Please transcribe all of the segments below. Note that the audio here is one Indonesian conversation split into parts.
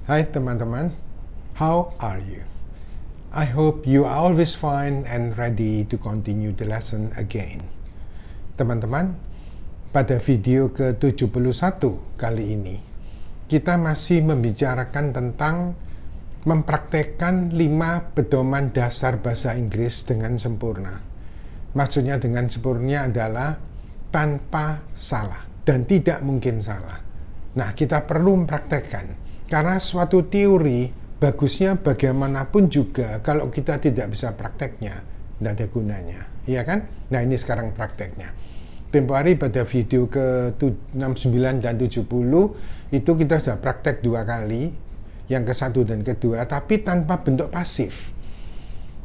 Hai teman-teman, how are you? I hope you are always fine and ready to continue the lesson again. Teman-teman, pada video ke-71 kali ini, kita masih membicarakan tentang mempraktekkan 5 pedoman dasar bahasa Inggris dengan sempurna. Maksudnya dengan sempurna adalah tanpa salah dan tidak mungkin salah. Nah, kita perlu mempraktekkan. Karena suatu teori, bagusnya bagaimanapun juga, kalau kita tidak bisa prakteknya, tidak ada gunanya. Iya kan? Nah, ini sekarang prakteknya. Tempo hari pada video ke-69 dan 70, itu kita sudah praktek 2 kali, yang ke-1 dan ke-2, tapi tanpa bentuk pasif.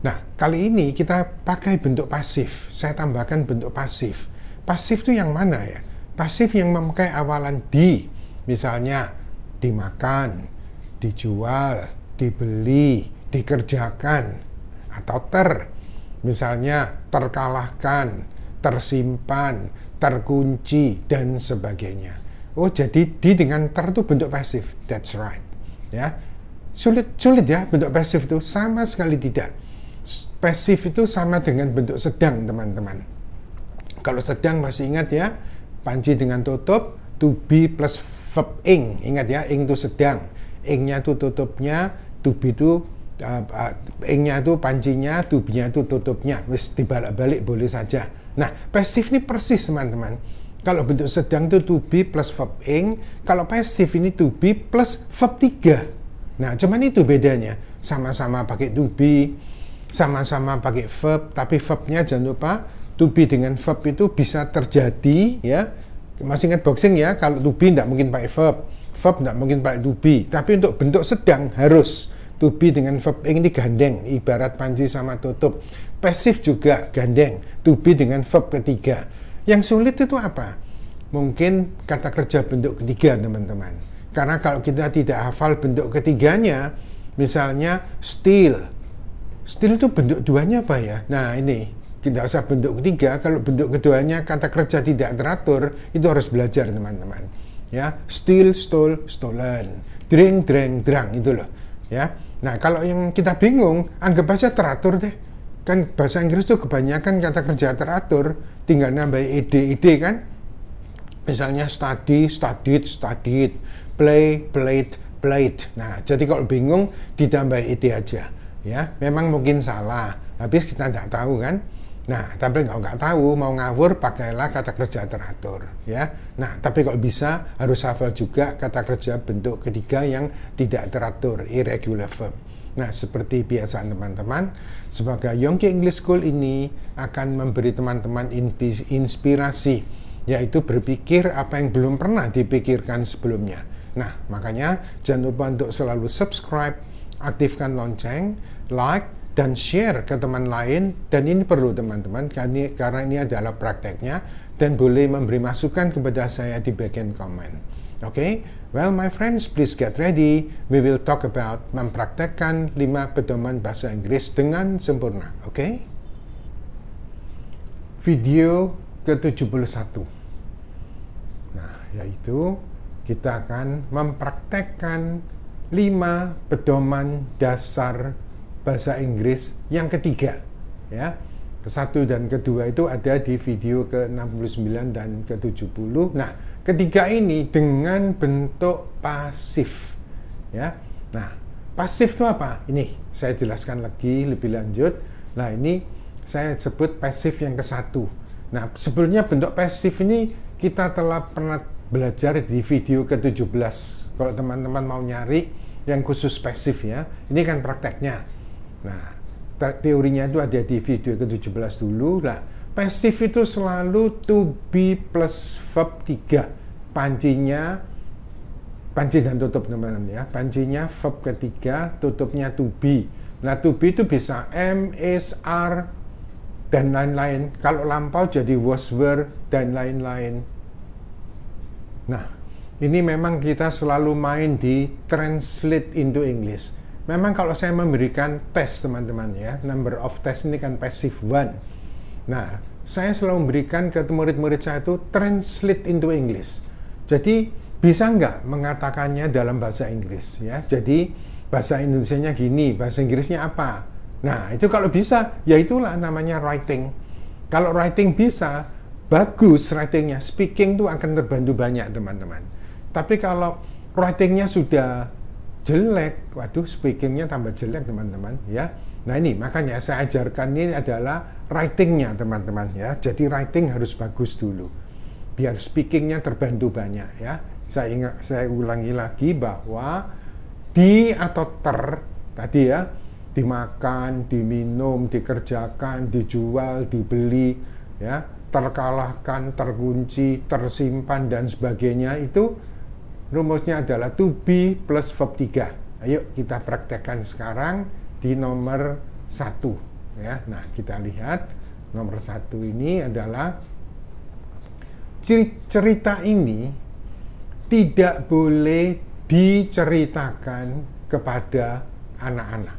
Nah, kali ini kita pakai bentuk pasif. Saya tambahkan bentuk pasif. Pasif itu yang mana ya? Pasif yang memakai awalan di, misalnya, dimakan, dijual, dibeli, dikerjakan, atau misalnya terkalahkan, tersimpan, terkunci, dan sebagainya. Oh, jadi di dengan itu bentuk pasif. That's right. Ya, sulit ya bentuk pasif itu? Sama sekali tidak. Pasif itu sama dengan bentuk sedang, teman-teman. Kalau sedang masih ingat ya, panci dengan tutup, to be plus verb ing, ingat ya, ing itu sedang, ingnya itu tutupnya, to be itu ingnya itu pancinya, to be-nya itu tutupnya, wis dibalik-balik boleh saja. Nah, pasif ini persis teman-teman. Kalau bentuk sedang itu to be plus verb ing, kalau pasif ini to be plus verb 3. Nah, cuman itu bedanya. Sama-sama pakai to be, sama-sama pakai verb, tapi verbnya jangan lupa to be dengan verb itu bisa terjadi ya. Masih ingat boxing ya, kalau to be tidak mungkin pakai verb tidak mungkin pakai to be, tapi untuk bentuk sedang harus to be dengan verb ini gandeng, ibarat panci sama tutup. Pasif juga gandeng, to be dengan verb ketiga. Yang sulit itu apa? Mungkin kata kerja bentuk ketiga, teman-teman, karena kalau kita tidak hafal bentuk ketiganya, misalnya steal itu bentuk duanya apa ya? Nah, ini tidak usah bentuk ketiga, kalau bentuk keduanya kata kerja tidak teratur, itu harus belajar teman-teman. Ya, steal, stole, stolen, drink, drank, drunk, itu loh. Ya, nah kalau yang kita bingung, anggap aja teratur deh. Kan bahasa Inggris itu kebanyakan kata kerja teratur, tinggal nambah ed kan. Misalnya study, studied, studied, play, played, played. Nah, jadi kalau bingung ditambah ed aja. Ya, memang mungkin salah, habis kita tidak tahu kan. Nah, tapi kalau nggak tahu, mau ngawur, pakailah kata kerja teratur, ya. Nah, tapi kalau bisa, harus hafal juga kata kerja bentuk ketiga yang tidak teratur, irregular verb. Nah, seperti biasa teman-teman, sebagai Yongki English School ini akan memberi teman-teman inspirasi, yaitu berpikir apa yang belum pernah dipikirkan sebelumnya. Nah, makanya jangan lupa untuk selalu subscribe, aktifkan lonceng, like, dan share ke teman lain, dan ini perlu teman-teman karena ini adalah prakteknya, dan boleh memberi masukan kepada saya di bagian komen. Oke, well my friends, please get ready. We will talk about mempraktekkan 5 pedoman bahasa Inggris dengan sempurna. Oke? Video ke-71. Nah, yaitu kita akan mempraktekkan 5 pedoman dasar bahasa Inggris yang ketiga, ya. Ke-1 dan ke-2 itu ada di video ke-69 dan ke-70. Nah, ketiga ini dengan bentuk pasif, ya. Nah, pasif itu apa? Ini saya jelaskan lagi lebih lanjut. Nah, ini saya sebut pasif yang ke-1. Nah, sebelumnya bentuk pasif ini kita telah pernah belajar di video ke-17. Kalau teman-teman mau nyari yang khusus pasif ya, ini kan prakteknya. Nah, teorinya itu ada di video ke-17 dulu. Nah, pasif itu selalu to be plus verb 3. Pancinya, panci dan tutup teman-teman ya. Pancinya verb ketiga, tutupnya to be. Nah, to be itu bisa am, is, are, dan lain-lain. Kalau lampau jadi was, were, dan lain-lain. Nah, ini memang kita selalu main di translate into English. Memang kalau saya memberikan tes teman-teman ya, number of test ini kan passive one. Nah, saya selalu memberikan ke murid-murid saya itu translate into English. Jadi bisa nggak mengatakannya dalam bahasa Inggris ya. Jadi bahasa Indonesianya gini, bahasa Inggrisnya apa. Nah itu kalau bisa, ya itulah namanya writing. Kalau writing bisa, bagus writingnya, speaking tuh akan terbantu banyak teman-teman. Tapi kalau writingnya sudah jelek, waduh speakingnya tambah jelek teman-teman ya. Nah ini makanya saya ajarkan ini adalah writingnya teman-teman ya. Jadi writing harus bagus dulu, biar speakingnya terbantu banyak ya. Saya ulangi lagi bahwa di atau ter tadi ya, dimakan, diminum, dikerjakan, dijual, dibeli ya, terkalahkan, terkunci, tersimpan dan sebagainya, itu rumusnya adalah to be plus verb 3. Ayo kita praktekkan sekarang di nomor 1 ya. Nah kita lihat nomor 1 ini adalah cerita ini tidak boleh diceritakan kepada anak-anak.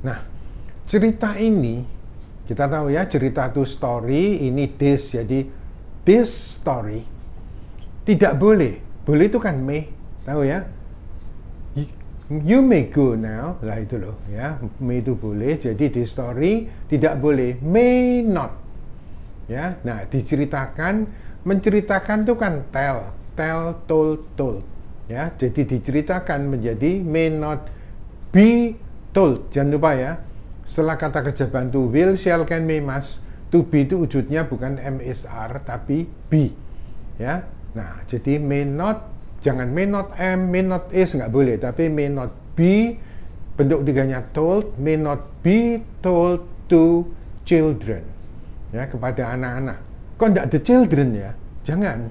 Nah cerita ini kita tahu ya, cerita itu story, ini this, jadi this story tidak boleh. Boleh itu kan may, tahu ya. You may go now, lah itu loh ya. May itu boleh, jadi this story tidak boleh. May not. Ya, nah diceritakan, menceritakan itu kan tell, told. Ya, jadi diceritakan menjadi may not be told. Jangan lupa ya. Setelah kata kerja bantu will, shall, can, may, must, to be itu wujudnya bukan MSR tapi be. Ya. Nah, jadi may not, jangan may not am, may not is, nggak boleh, tapi may not be, bentuk tiganya told, may not be told to children. Ya, kepada anak-anak. Kok nggak the children ya? Jangan.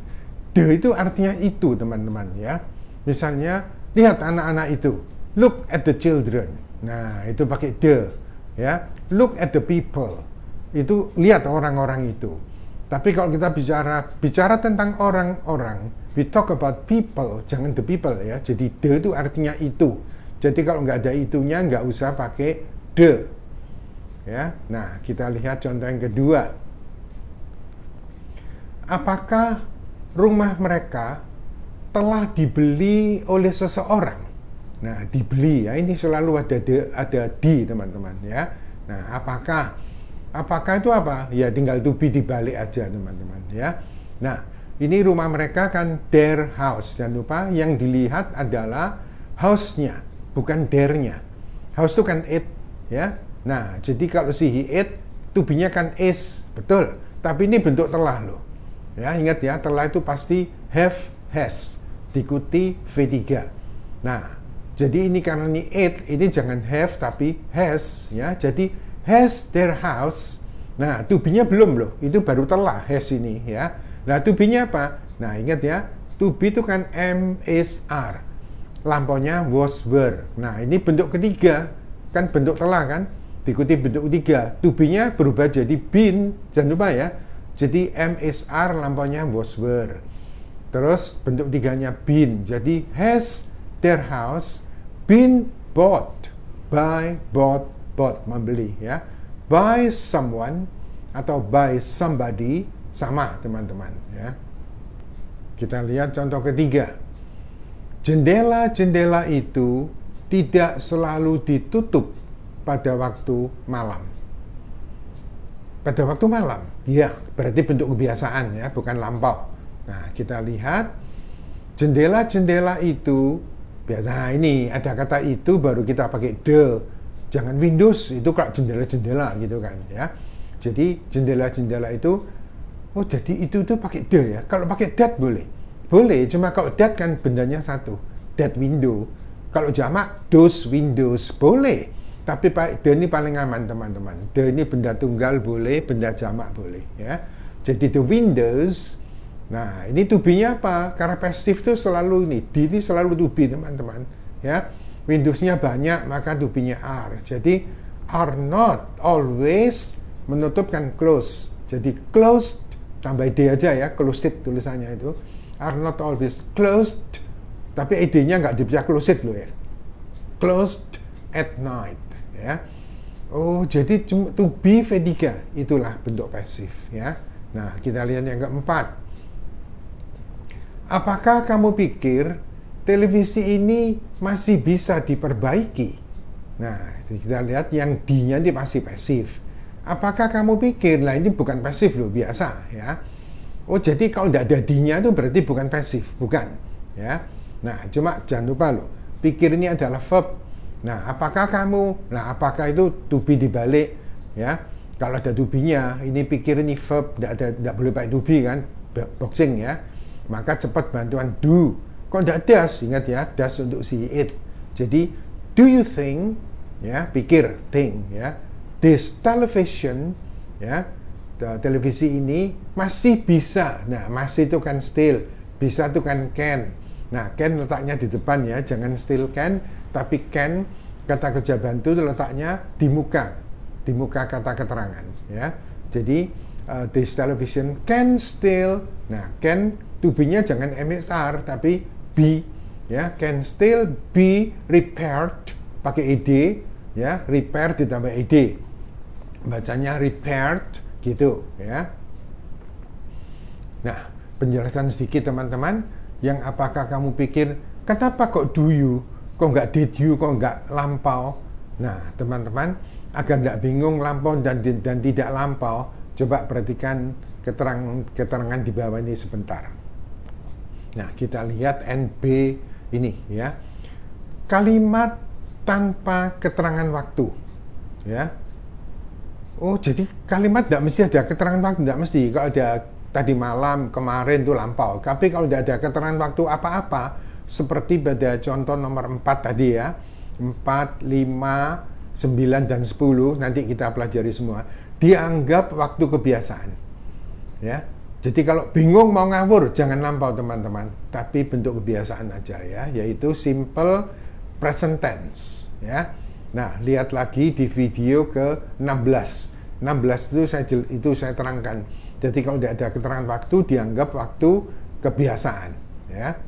The itu artinya itu, teman-teman ya. Misalnya, lihat anak-anak itu. Look at the children. Nah, itu pakai the. Ya, look at the people. Itu lihat orang-orang itu. Tapi kalau kita bicara tentang orang-orang, we talk about people, jangan the people ya. Jadi the itu artinya itu. Jadi kalau nggak ada itunya, nggak usah pakai the. Ya, nah kita lihat contoh yang kedua. Apakah rumah mereka telah dibeli oleh seseorang? Nah, dibeli ya, ini selalu ada di teman-teman ya. Nah, apakah itu apa? Ya tinggal to be dibalik aja teman-teman ya. Nah, ini rumah mereka kan their house. Jangan lupa yang dilihat adalah house-nya, bukan their-nya. House itu kan it ya. Nah, jadi kalau si he it, to be-nya kan is, betul. Tapi ini bentuk telah loh. Ya, ingat ya, telah itu pasti have, has, diikuti V3. Nah, jadi ini karena ini it, ini jangan have tapi has ya. Jadi has their house. Nah, to be-nya belum loh. Itu baru telah has ini ya. Nah, to be-nya apa? Nah, ingat ya, to be itu kan MSR. Lampunya was, were. Nah, ini bentuk ketiga. Kan bentuk telah kan? Diikuti bentuk ketiga. To be-nya berubah jadi been. Jangan lupa ya. Jadi MSR lampunya was, were. Terus bentuk tiganya been. Jadi has their house been bought by, bought, membeli ya. By someone atau by somebody sama teman-teman ya. Kita lihat contoh ketiga. Jendela-jendela itu tidak selalu ditutup pada waktu malam. Pada waktu malam, ya berarti bentuk kebiasaan ya, bukan lampau. Nah, kita lihat jendela-jendela itu biasa. Nah, ini ada kata itu baru kita pakai the. Jangan Windows, itu kalau jendela-jendela gitu kan ya. Jadi jendela-jendela itu, oh jadi itu pakai the ya. Kalau pakai that boleh. Boleh, cuma kalau that kan bendanya satu. That window. Kalau jamak, those windows boleh. Tapi the ini paling aman teman-teman. The ini benda tunggal boleh, benda jamak boleh ya. Jadi the windows. Nah, ini to be-nya apa? Karena passive itu selalu ini. Ini selalu to be teman-teman ya. Windows-nya banyak, maka to be-nya are. Jadi are not always menutup kan close. Jadi closed tambah id aja ya, closed tulisannya itu. Are not always closed. Tapi id-nya nggak dibaca closed loh ya. Closed at night ya. Oh, jadi to be V3 itulah bentuk pasif ya. Nah, kita lihat yang keempat. Apakah kamu pikir televisi ini masih bisa diperbaiki? Nah, kita lihat yang D-nya ini masih pasif. Apakah kamu pikir, nah ini bukan pasif loh, biasa ya. Oh, jadi kalau tidak ada D-nya itu berarti bukan pasif, bukan ya. Nah, cuma jangan lupa loh, pikir ini adalah verb. Nah, apakah apakah itu to be dibalik ya? Kalau ada to be-nya, ini pikir ini verb, tidak boleh pakai to be kan, boxing ya. Maka cepat bantuan do. Kalau tidak das, ingat ya, das untuk si it. Jadi, do you think, ya, pikir, think, ya, this television, ya, televisi ini masih bisa. Nah, masih itu kan still, bisa itu kan can. Nah, can letaknya di depan ya, jangan still can, tapi can, kata kerja bantu itu letaknya di muka kata keterangan, ya. Jadi, this television can still, nah, can, to be-nya jangan MSR, tapi be, ya, can still be repaired, pakai ed, ya, repair ditambah ed, bacanya repaired, gitu, ya. Nah, penjelasan sedikit teman-teman, yang apakah kamu pikir, kenapa kok do you, kok nggak did you, kok nggak lampau? Nah, teman-teman, agar nggak bingung lampau dan tidak lampau, coba perhatikan keterangan di bawah ini sebentar. Nah, kita lihat NB ini ya. Kalimat tanpa keterangan waktu. Ya. Oh, jadi kalimat tidak mesti ada keterangan waktu, tidak mesti. Kalau ada tadi malam, kemarin itu lampau. Tapi kalau tidak ada keterangan waktu apa-apa, seperti pada contoh nomor 4 tadi ya. 4, 5, 9, dan 10, nanti kita pelajari semua. Dianggap waktu kebiasaan. Ya. Jadi kalau bingung mau ngawur, jangan lampau teman-teman, tapi bentuk kebiasaan aja ya, yaitu simple present tense ya. Nah, lihat lagi di video ke-16. 16 itu saya terangkan. Jadi kalau tidak ada keterangan waktu, dianggap waktu kebiasaan ya.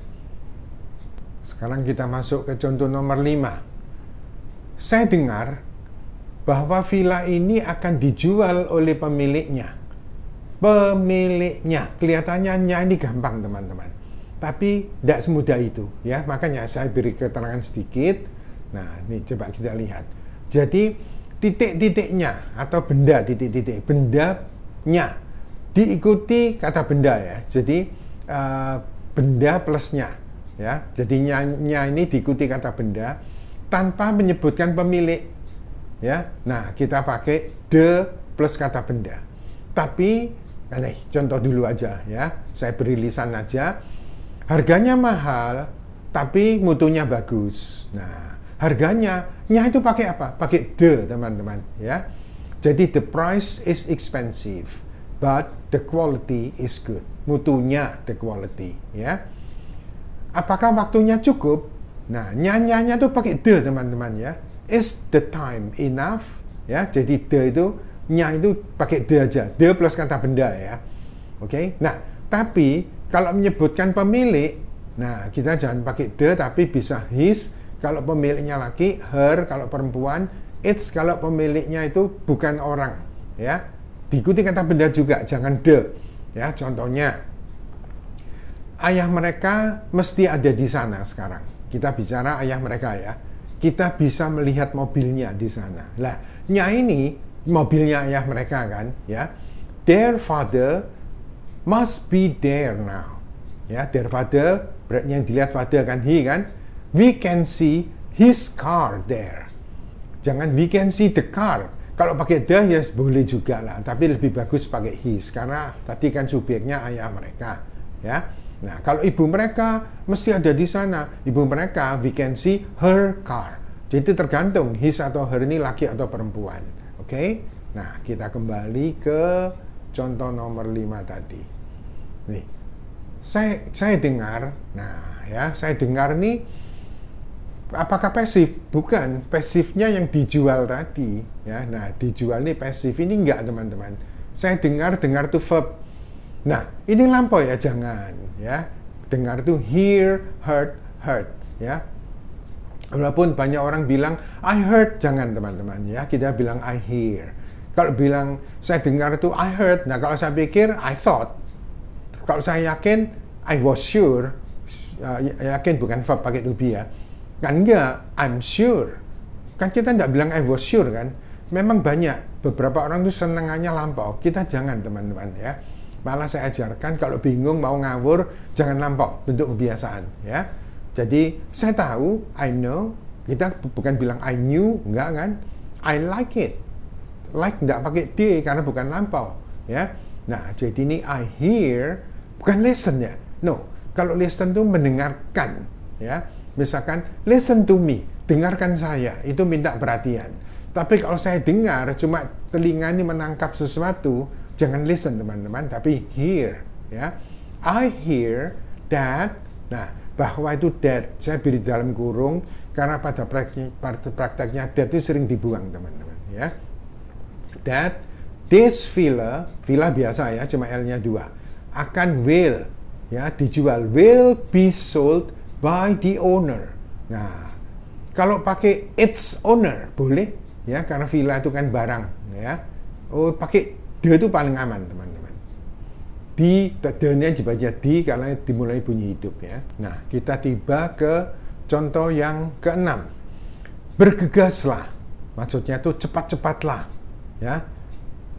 Sekarang kita masuk ke contoh nomor 5. Saya dengar bahwa villa ini akan dijual oleh pemiliknya. Kelihatannya ini gampang teman-teman, tapi tidak semudah itu ya, makanya saya beri keterangan sedikit. Nah, ini coba kita lihat. Jadi titik-titiknya atau benda, titik-titik bendanya diikuti kata benda ya, jadi benda plusnya ya, jadi nya ini diikuti kata benda tanpa menyebutkan pemilik ya. Nah, kita pakai the plus kata benda, tapi contoh dulu aja ya, saya beri lisan aja. Harganya mahal, tapi mutunya bagus. Nah, harganya itu pakai apa? Pakai the teman-teman ya. Jadi the price is expensive, but the quality is good. Mutunya the quality ya. Apakah waktunya cukup? Nah, nyanya tuh pakai the teman-teman ya. Is the time enough? Ya, jadi the itu nya itu pakai the aja, the plus kata benda ya. Oke. Nah, tapi kalau menyebutkan pemilik, nah kita jangan pakai the tapi bisa his kalau pemiliknya laki, her kalau perempuan, its kalau pemiliknya itu bukan orang ya. Diikuti kata benda juga, jangan the ya. Contohnya, ayah mereka mesti ada di sana sekarang. Kita bicara ayah mereka ya. Kita bisa melihat mobilnya di sana. Lah, nya ini mobilnya ayah mereka kan ya. Their father must be there now ya. Their father, yang dilihat father kan, he kan. We can see his car there. Jangan we can see the car. Kalau pakai the ya boleh juga lah, tapi lebih bagus pakai his karena tadi kan subjeknya ayah mereka ya. Nah, kalau ibu mereka mesti ada di sana. Ibu mereka, we can see her car. Jadi tergantung his atau her ini laki atau perempuan. Oke, nah kita kembali ke contoh nomor 5 tadi. Nih, saya dengar, nah ya, saya dengar nih, apakah pasif? Bukan, pasifnya yang dijual tadi. Ya, nah dijual nih pasif, ini enggak teman-teman. Saya dengar tuh verb. Nah, ini lampau ya, jangan ya. Dengar tuh hear, heard ya. Walaupun banyak orang bilang I heard, jangan teman-teman ya, kita bilang I hear. Kalau bilang saya dengar itu I heard, nah kalau saya pikir I thought. Kalau saya yakin I was sure, yakin bukan verb pakai to be ya. Kan enggak, I'm sure. Kan kita tidak bilang I was sure kan. Memang banyak, beberapa orang tuh senengannya lampau. Kita jangan teman-teman ya. Malah saya ajarkan kalau bingung mau ngawur, jangan lampau, bentuk kebiasaan ya. Jadi saya tahu, I know, kita bukan bilang I knew, enggak kan. I like it. Like enggak pakai D karena bukan lampau ya. Nah, jadi ini I hear, bukan listen ya. No, kalau listen itu mendengarkan ya. Misalkan listen to me, dengarkan saya, itu minta perhatian. Tapi kalau saya dengar, cuma telinga ini menangkap sesuatu, jangan listen teman-teman, tapi hear ya. I hear that. Nah, bahwa itu that saya beri dalam kurung karena pada prakteknya that itu sering dibuang teman-teman ya. That this villa biasa ya, cuma L-nya 2, akan will ya, dijual, will be sold by the owner. Nah, kalau pakai its owner boleh ya, karena villa itu kan barang ya. Oh, pakai the itu paling aman teman-teman. Di the-nya dibaca di karena dimulai bunyi hidup ya. Nah, kita tiba ke contoh yang ke-6. Bergegaslah. Maksudnya tuh cepat-cepatlah ya.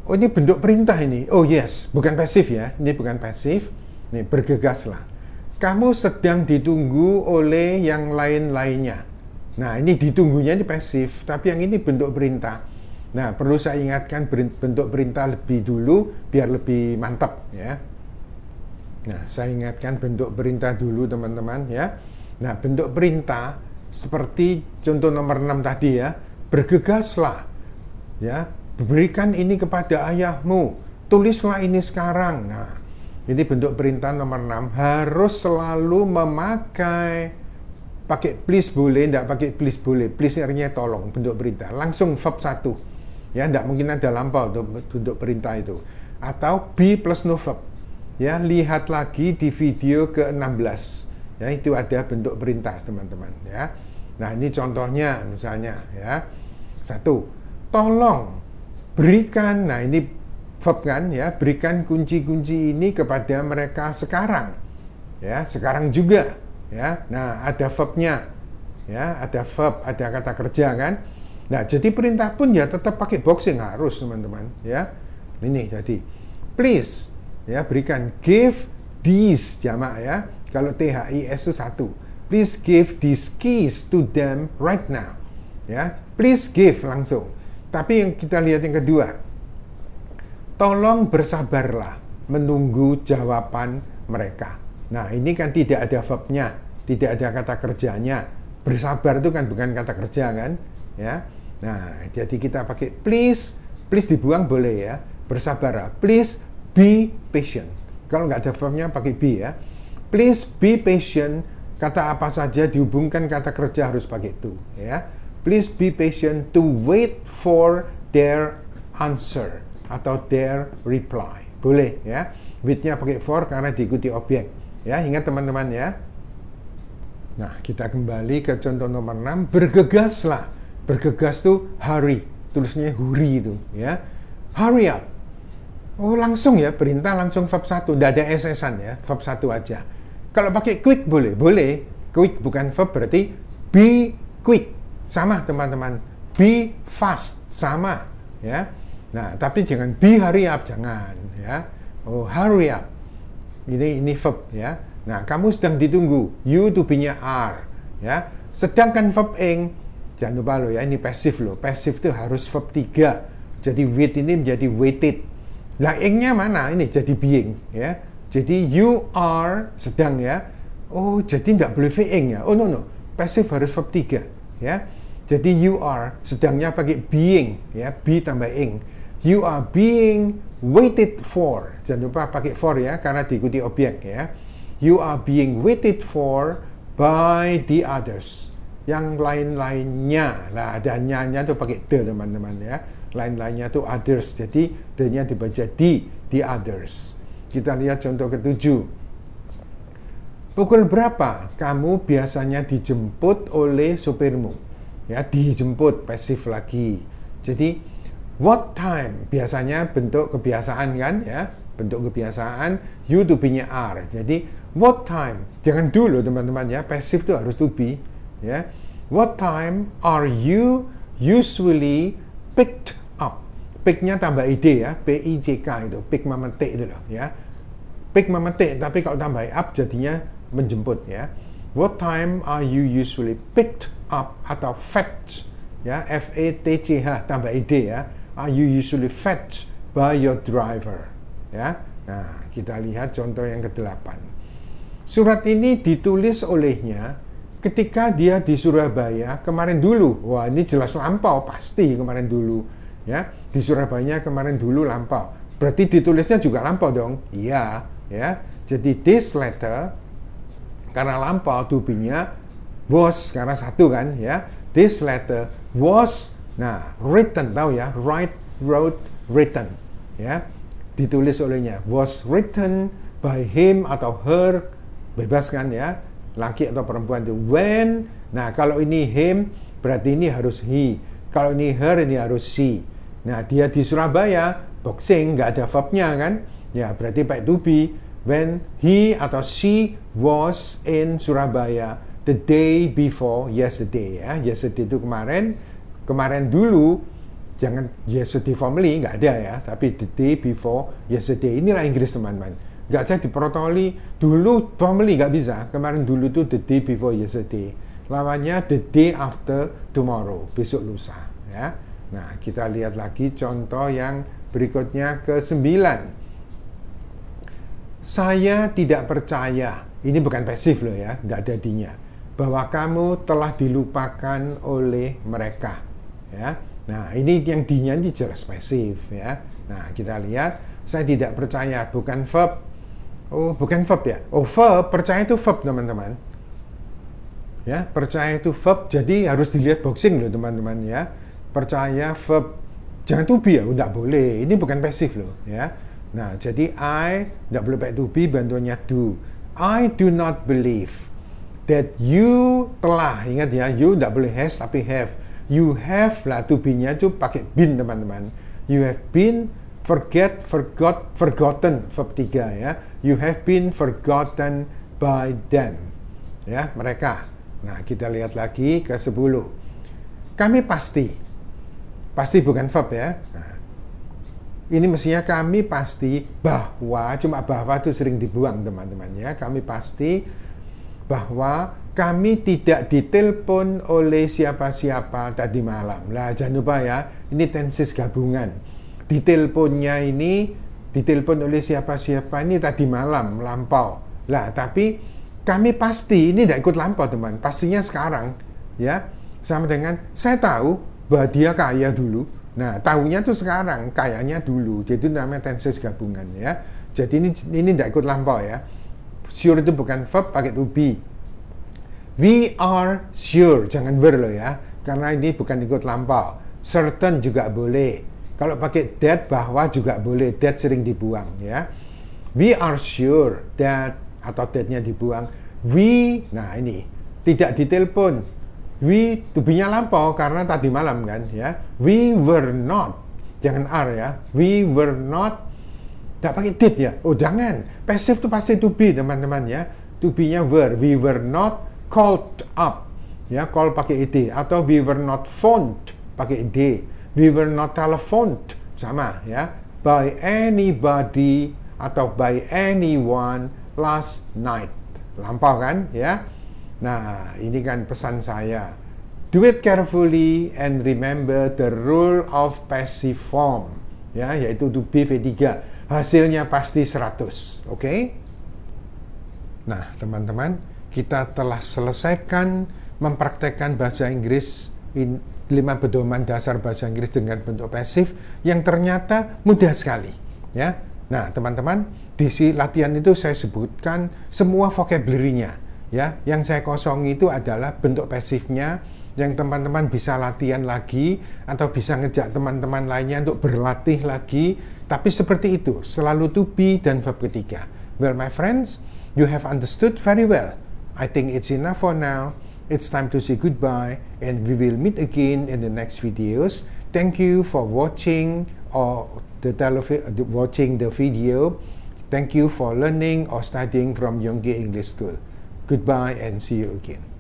Oh, ini bentuk perintah ini. Oh yes, bukan pasif ya. Ini bukan pasif. Nih, bergegaslah. Kamu sedang ditunggu oleh yang lain-lainnya. Nah, ini ditunggunya ini pasif, tapi yang ini bentuk perintah. Nah, perlu saya ingatkan bentuk perintah lebih dulu biar lebih mantap ya. Nah, saya ingatkan bentuk perintah dulu teman-teman ya. Nah, bentuk perintah seperti contoh nomor 6 tadi ya. Bergegaslah ya. Berikan ini kepada ayahmu. Tulislah ini sekarang. Nah, ini bentuk perintah nomor 6 harus selalu memakai, pakai please boleh, tidak pakai please boleh. Please artinya tolong, bentuk perintah. Langsung verb 1. Ya, tidak mungkin ada lampau untuk perintah itu. Atau be plus no verb. Ya, lihat lagi di video ke-16. Ya, itu ada bentuk perintah, teman-teman, ya. Nah, ini contohnya misalnya ya. 1. Tolong berikan, nah ini verb kan ya, berikan kunci-kunci ini kepada mereka sekarang. Ya, sekarang juga ya. Nah, ada verbnya. Ya, ada verb, ada kata kerja kan. Nah, jadi perintah pun ya tetap pakai boxing harus, teman-teman, ya. Ini jadi please ya, berikan, give these jamak ya. Kalau THIS itu 1. Please give these keys to them right now. Ya, please give langsung. Tapi yang kita lihat yang kedua. Tolong bersabarlah menunggu jawaban mereka. Nah, ini kan tidak ada verbnya, tidak ada kata kerjanya. Bersabar itu kan bukan kata kerja kan, ya. Nah, jadi kita pakai please dibuang boleh ya. Bersabarlah, please be patient. Kalau nggak ada verbnya pakai be ya. Please be patient, kata apa saja dihubungkan kata kerja harus pakai to ya. Please be patient to wait for their answer atau their reply. Boleh ya. With-nya pakai for karena diikuti objek. Ya, ingat teman-teman ya. Nah, kita kembali ke contoh nomor 6, bergegaslah. Bergegas tuh hurry, tulisnya hurry itu ya. Hurry up. Oh, langsung ya, perintah langsung verb 1, tidak ada SS-an ya, verb 1 aja. Kalau pakai quick boleh, boleh. Quick bukan verb berarti be quick. Sama teman-teman. Be fast sama ya. Nah, tapi jangan be hurry up, jangan ya. Oh, hurry up. Ini verb ya. Nah, kamu sedang ditunggu. You to be-nya are ya. Sedangkan verb ing, jangan lupa loh ya, ini pasif loh. Pasif itu harus verb 3. Jadi wait ini menjadi waited. Lah ing-nya mana? Ini jadi being ya. Jadi you are sedang ya. Oh, jadi tidak boleh being ya. Oh no. Pasif harus verb 3 ya. Jadi you are sedangnya pakai being ya, be tambah ing. You are being waited for. Jangan lupa pakai for ya karena diikuti objek ya. You are being waited for by the others. Yang lain-lainnya. Nah, ada nya tuh pakai the teman-teman ya. Lain-lainnya tuh others. Jadi the-nya dibaca the others. Kita lihat contoh ke-7. Pukul berapa kamu biasanya dijemput oleh supirmu? Ya, dijemput pasif lagi. Jadi what time biasanya bentuk kebiasaan kan ya, bentuk kebiasaan. You to be-nya are. Jadi What time? Jangan dulu teman-teman ya. Passive itu harus to be. Ya. What time are you usually picked up? Pick-nya tambah id ya. P-I-C-K itu. Pick memetik itu loh ya. Pick memetik, tapi kalau tambah up jadinya menjemput ya. What time are you usually picked up atau fetched ya, F-E-T-C-H tambah id ya. Are you usually fetched by your driver ya. Nah, kita lihat contoh yang ke-8. Surat ini ditulis olehnya ketika dia di Surabaya kemarin dulu. Wah, ini jelas lampau, pasti kemarin dulu ya. Di Surabaya kemarin dulu lampau. Berarti ditulisnya juga lampau dong. Iya ya. Jadi this letter karena lampau to be-nya was karena satu kan ya. This letter was written, tahu ya, wrote, written ya. Ditulis olehnya, was written by him atau her, bebas kan ya, laki atau perempuan itu. When, nah kalau ini him berarti ini harus he, kalau ini her ini harus she. Nah dia di Surabaya, boxing nggak ada verbnya kan ya, berarti pakai to be. When he atau she was in Surabaya the day before yesterday ya. Yesterday itu kemarin dulu. Jangan yesterday formally, nggak ada ya, tapi the day before yesterday. Inilah Inggris teman-teman. Nggak bisa diprotoli dulu formally, nggak bisa. Kemarin dulu itu the day before yesterday. Lawannya the day after tomorrow, besok lusa ya. Nah, kita lihat lagi contoh yang berikutnya ke-9. Saya tidak percaya, ini bukan pasif loh ya, nggak ada dinya, bahwa kamu telah dilupakan oleh mereka ya. Nah, ini yang dinya ini jelas pasif ya. Nah, kita lihat, saya tidak percaya, bukan verb. Oh, bukan verb ya. Oh, verb, percaya itu verb teman-teman. Ya, percaya itu verb, jadi harus dilihat boxing loh teman-teman ya. Percaya verb, jangan to be ya, udah boleh. Ini bukan pasif loh ya. Nah, jadi I, nggak boleh pakai to be, bantuannya do. I do not believe that you telah, ingat ya, you nggak boleh has tapi have. You have lah, to be-nya itu pakai been teman-teman. You have been forgotten, verb 3 ya. You have been forgotten by them ya, mereka. Nah, kita lihat lagi ke 10. Kami pasti bukan verb ya. Nah, ini mestinya kami pasti bahwa, cuma bahwa itu sering dibuang teman-teman ya. Kami pasti bahwa kami tidak ditelepon oleh siapa-siapa tadi malam. Lah, jangan lupa ya, ini tenses gabungan. Diteleponnya ini, ditelepon oleh siapa-siapa ini tadi malam, lampau. Lah, tapi kami pasti, ini tidak ikut lampau teman, pastinya sekarang. Ya, sama dengan, saya tahu bahwa dia kaya dulu. Nah, tahunya tuh sekarang, kayanya dulu. Jadi namanya tenses gabungan ya. Jadi ini tidak ikut lampau ya. Sure itu bukan verb, pakai to be. We are sure, jangan were loh ya, karena ini bukan ikut lampau. Certain juga boleh. Kalau pakai that, bahwa juga boleh. That sering dibuang ya. We are sure that, atau that-nya dibuang. We, nah ini tidak ditelepon. We, to be-nya lampau karena tadi malam kan ya. We were not, jangan are ya. We were not, tidak pakai did ya. Oh jangan, passive itu pasti to be teman-teman ya. To be-nya were. We were not called up ya, call pakai id, atau we were not phoned pakai id, we were not telephoned sama ya, by anybody atau by anyone last night, lampau kan ya. Nah, ini kan pesan saya, do it carefully and remember the rule of passive form ya, yaitu to be V3, hasilnya pasti 100. oke? Nah teman-teman, kita telah selesaikan mempraktekkan bahasa Inggris 5 pedoman dasar bahasa Inggris dengan bentuk pasif yang ternyata mudah sekali ya. Nah teman-teman, di latihan itu saya sebutkan semua vocabulary-nya ya. Yang saya kosongi itu adalah bentuk pasifnya, yang teman-teman bisa latihan lagi atau bisa ngejak teman-teman lainnya untuk berlatih lagi. Tapi seperti itu, selalu to be dan verb ketiga. Well my friends, you have understood very well. I think it's enough for now. It's time to say goodbye, and we will meet again in the next videos. Thank you for watching the video. Thank you for learning or studying from Yonggi English School. Goodbye and see you again.